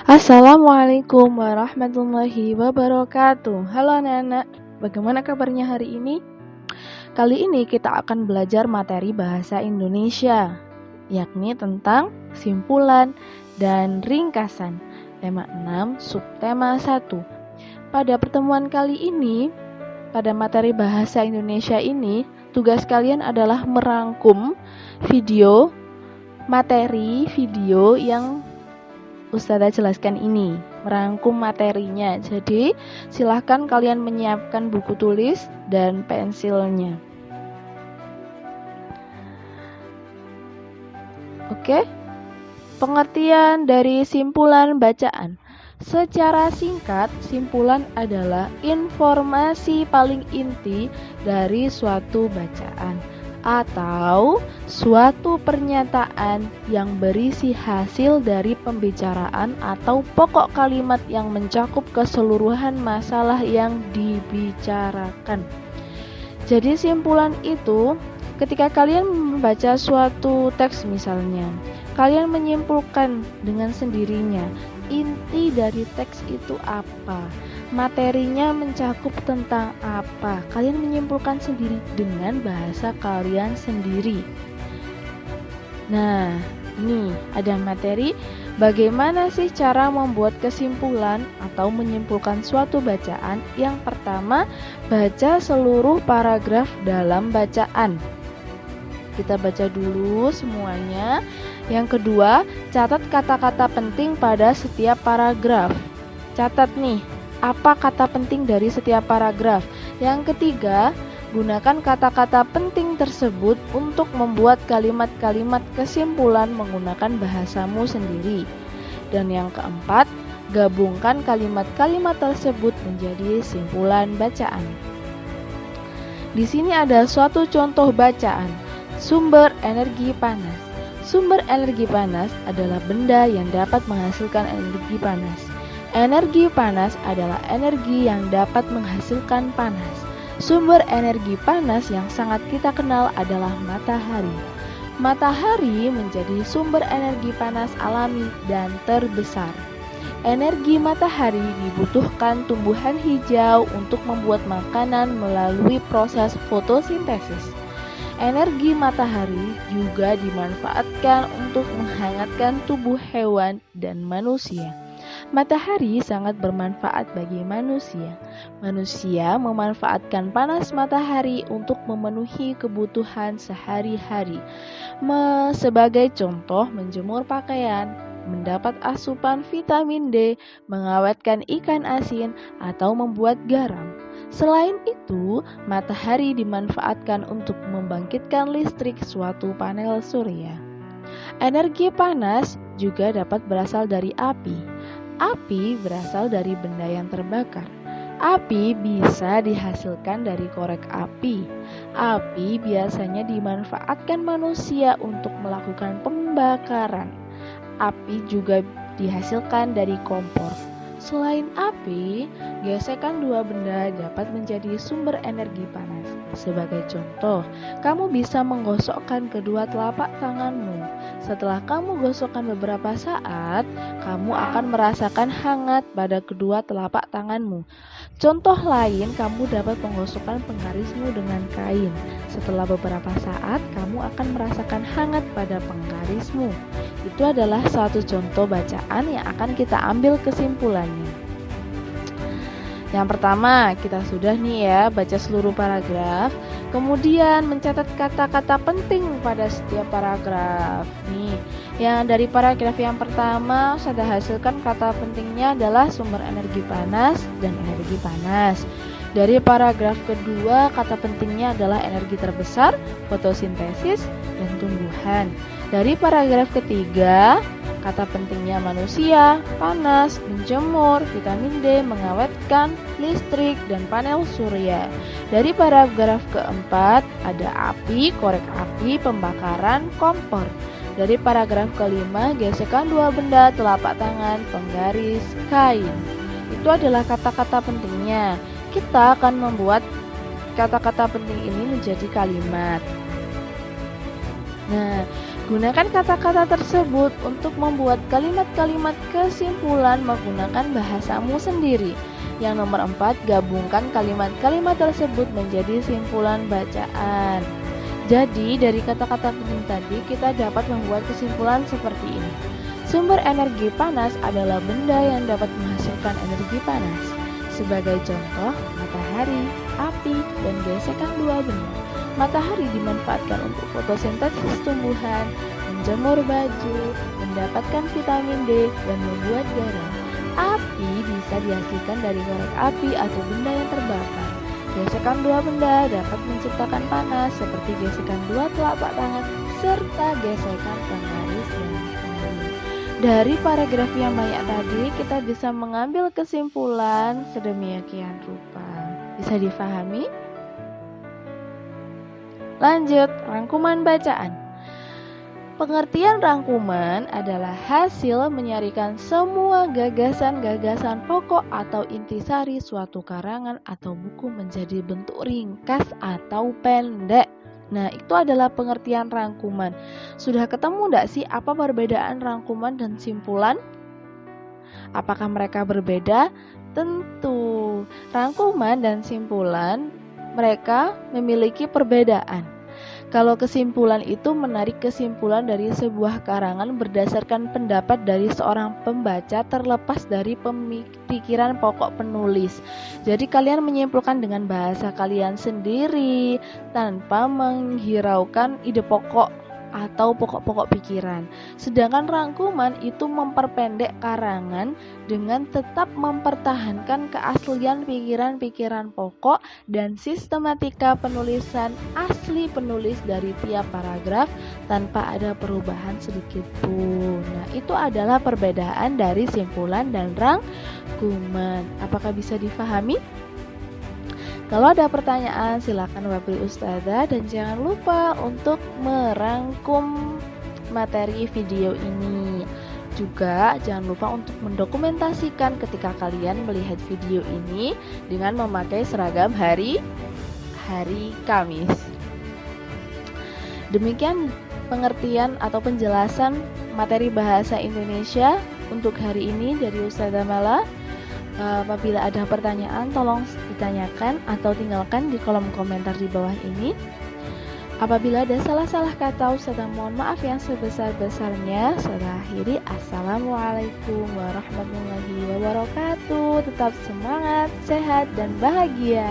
Assalamualaikum warahmatullahi wabarakatuh. Halo anak-anak, bagaimana kabarnya hari ini? Kali ini kita akan belajar materi bahasa Indonesia, yakni tentang simpulan dan ringkasan. Tema 6, subtema 1. Pada pertemuan kali ini, pada materi bahasa Indonesia ini, tugas kalian adalah merangkum materi video yang Ustazah jelaskan ini, merangkum materinya. Jadi, silahkan kalian menyiapkan buku tulis dan pensilnya. Oke, pengertian dari simpulan bacaan. Secara singkat, simpulan adalah informasi paling inti dari suatu bacaan atau suatu pernyataan yang berisi hasil dari pembicaraan atau pokok kalimat yang mencakup keseluruhan masalah yang dibicarakan. Jadi simpulan itu ketika kalian membaca suatu teks misalnya, kalian menyimpulkan dengan sendirinya inti dari teks itu apa, materinya mencakup tentang apa. Kalian menyimpulkan sendiri dengan bahasa kalian sendiri. Nah, ini ada materi bagaimana sih cara membuat kesimpulan atau menyimpulkan suatu bacaan. Yang pertama, baca seluruh paragraf dalam bacaan. Kita baca dulu semuanya. Yang kedua, catat kata-kata penting pada setiap paragraf. Catat nih, apa kata penting dari setiap paragraf. Yang ketiga, gunakan kata-kata penting tersebut untuk membuat kalimat-kalimat kesimpulan menggunakan bahasamu sendiri. Dan yang keempat, gabungkan kalimat-kalimat tersebut menjadi simpulan bacaan. Di sini ada suatu contoh bacaan. Sumber energi panas. Sumber energi panas adalah benda yang dapat menghasilkan energi panas. Energi panas adalah energi yang dapat menghasilkan panas. Sumber energi panas yang sangat kita kenal adalah matahari. Matahari menjadi sumber energi panas alami dan terbesar. Energi matahari dibutuhkan tumbuhan hijau untuk membuat makanan melalui proses fotosintesis. Energi matahari juga dimanfaatkan untuk menghangatkan tubuh hewan dan manusia. Matahari sangat bermanfaat bagi manusia. Manusia memanfaatkan panas matahari untuk memenuhi kebutuhan sehari-hari. Sebagai contoh, menjemur pakaian, mendapat asupan vitamin D, mengawetkan ikan asin, atau membuat garam. Selain itu, matahari dimanfaatkan untuk membangkitkan listrik suatu panel surya. Energi panas juga dapat berasal dari api. Api berasal dari benda yang terbakar. Api bisa dihasilkan dari korek api. Api biasanya dimanfaatkan manusia untuk melakukan pembakaran. Api juga dihasilkan dari kompor. Selain api, gesekan dua benda dapat menjadi sumber energi panas. Sebagai contoh, kamu bisa menggosokkan kedua telapak tanganmu. Setelah kamu gosokkan beberapa saat, kamu akan merasakan hangat pada kedua telapak tanganmu. Contoh lain, kamu dapat menggosokkan penggarismu dengan kain. Setelah beberapa saat, kamu akan merasakan hangat pada penggarismu. Itu adalah suatu contoh bacaan yang akan kita ambil kesimpulannya. Yang pertama, kita sudah nih ya baca seluruh paragraf, kemudian mencatat kata-kata penting pada setiap paragraf. Nih, yang dari paragraf yang pertama sudah hasilkan kata pentingnya adalah sumber energi panas dan energi panas. Dari paragraf kedua, kata pentingnya adalah energi terbesar, fotosintesis, dan tumbuhan. Dari paragraf ketiga, kata pentingnya manusia, panas, menjemur, vitamin D, mengawetkan, listrik, dan panel surya. Dari paragraf keempat, ada api, korek api, pembakaran, kompor. Dari paragraf kelima, gesekan dua benda, telapak tangan, penggaris, kain. Itu adalah kata-kata pentingnya. Kita akan membuat kata-kata penting ini menjadi kalimat. Nah, Gunakan kata-kata tersebut untuk membuat kalimat-kalimat kesimpulan menggunakan bahasamu sendiri. Yang nomor 4, gabungkan kalimat-kalimat tersebut menjadi simpulan bacaan. Jadi, dari kata-kata penting tadi, kita dapat membuat kesimpulan seperti ini. Sumber energi panas adalah benda yang dapat menghasilkan energi panas. Sebagai contoh, matahari, api, dan gesekan dua benda. Matahari dimanfaatkan untuk fotosintesis tumbuhan, menjemur baju, mendapatkan vitamin D, dan membuat garam. Api bisa dihasilkan dari korek api atau benda yang terbakar. Gesekan dua benda dapat menciptakan panas seperti gesekan dua telapak tangan serta gesekan penggaris yang tadi. Dari paragraf yang banyak tadi, kita bisa mengambil kesimpulan sedemikian rupa. Bisa difahami? Lanjut, rangkuman bacaan. Pengertian rangkuman adalah hasil menyarikan semua gagasan-gagasan pokok atau intisari suatu karangan atau buku menjadi bentuk ringkas atau pendek. Nah, itu adalah pengertian rangkuman. Sudah ketemu enggak sih apa perbedaan rangkuman dan simpulan? Apakah mereka berbeda? Tentu. Rangkuman dan simpulan mereka memiliki perbedaan. Kalau kesimpulan itu menarik kesimpulan dari sebuah karangan berdasarkan pendapat dari seorang pembaca terlepas dari pemikiran pokok penulis. Jadi kalian menyimpulkan dengan bahasa kalian sendiri tanpa menghiraukan ide pokok atau pokok-pokok pikiran. Sedangkan rangkuman itu memperpendek karangan dengan tetap mempertahankan keaslian pikiran-pikiran pokok dan sistematika penulisan asli penulis dari tiap paragraf tanpa ada perubahan sedikit pun. Nah, itu adalah perbedaan dari simpulan dan rangkuman. Apakah bisa difahami? Kalau ada pertanyaan silakan wabri Ustazah dan jangan lupa untuk merangkum materi video ini. Juga jangan lupa untuk mendokumentasikan ketika kalian melihat video ini dengan memakai seragam hari Kamis. Demikian pengertian atau penjelasan materi bahasa Indonesia untuk hari ini dari Ustazah Mala. Apabila ada pertanyaan tolong ditanyakan atau tinggalkan di kolom komentar di bawah ini. Apabila ada salah-salah kata, Ustazah mohon maaf yang sebesar-besarnya. Saya akhiri, Assalamualaikum warahmatullahi wabarakatuh. Tetap semangat, sehat, dan bahagia.